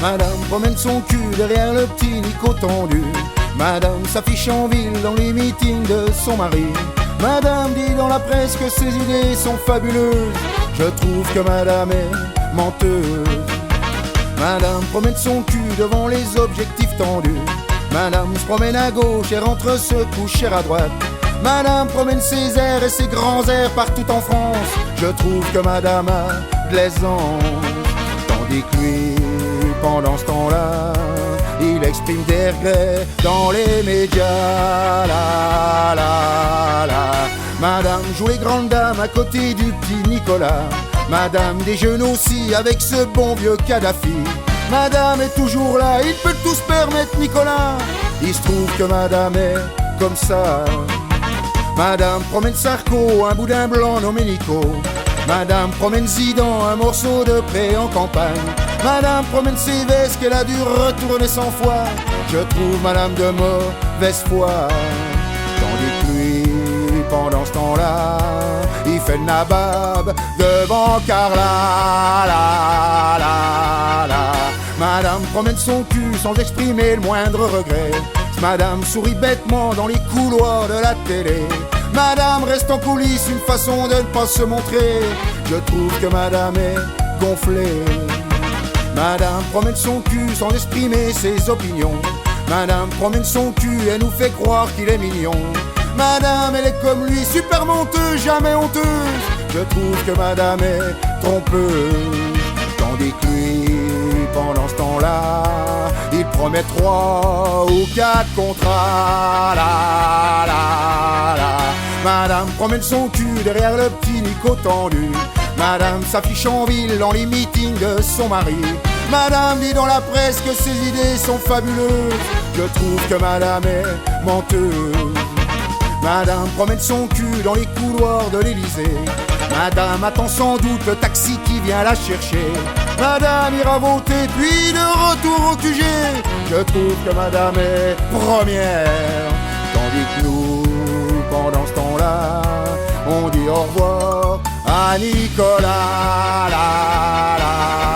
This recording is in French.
Madame promène son cul derrière le petit Nico tendu. Madame s'affiche en ville dans les meetings de son mari. Madame dit dans la presse que ses idées sont fabuleuses. Je trouve que madame est menteuse. Madame promène son cul devant les objectifs tendus. Madame se promène à gauche et rentre se coucher à droite. Madame promène ses airs et ses grands airs partout en France. Je trouve que madame a de l'aisance. Tandis que lui, pendant ce temps-là, il exprime des regrets dans les médias. La, la, la. Madame joue les grandes dames à côté du petit Nicolas. Madame déjeune aussi avec ce bon vieux Kadhafi. Madame est toujours là, il peut tout se permettre Nicolas. Il se trouve que madame est comme ça. Madame promène Sarko, un boudin blanc nommé Nico. Madame promène Zidane, un morceau de pré en campagne. Madame promène ses vestes qu'elle a dû retourner 100 fois. Je trouve madame de mauvaise foi. Tandis que lui, pendant ce temps-là, il fait le nabab devant Carla. La, la, la. Madame promène son cul sans exprimer le moindre regret. Madame sourit bêtement dans les couloirs de la télé. Madame reste en coulisses, une façon de ne pas se montrer. Je trouve que madame est gonflée. Madame promène son cul sans exprimer ses opinions. Madame promène son cul et nous fait croire qu'il est mignon. Madame, elle est comme lui, super menteuse, jamais honteuse. Je trouve que madame est trompeuse. Tandis que lui, pendant ce temps-là, il promet 3 ou 4 contrats. La, la, la. Madame promène son cul derrière le petit Nico tendu. Madame s'affiche en ville dans les meetings de son mari. Madame dit dans la presse que ses idées sont fabuleuses. Je trouve que madame est menteuse. Madame promène son cul dans les couloirs de l'Élysée. Madame attend sans doute le taxi qui vient la chercher. Madame ira voter puis de retour au QG. Je trouve que madame est première. Tandis que nous, pendant ce temps-là, on dit au revoir à Nicolas. La, la.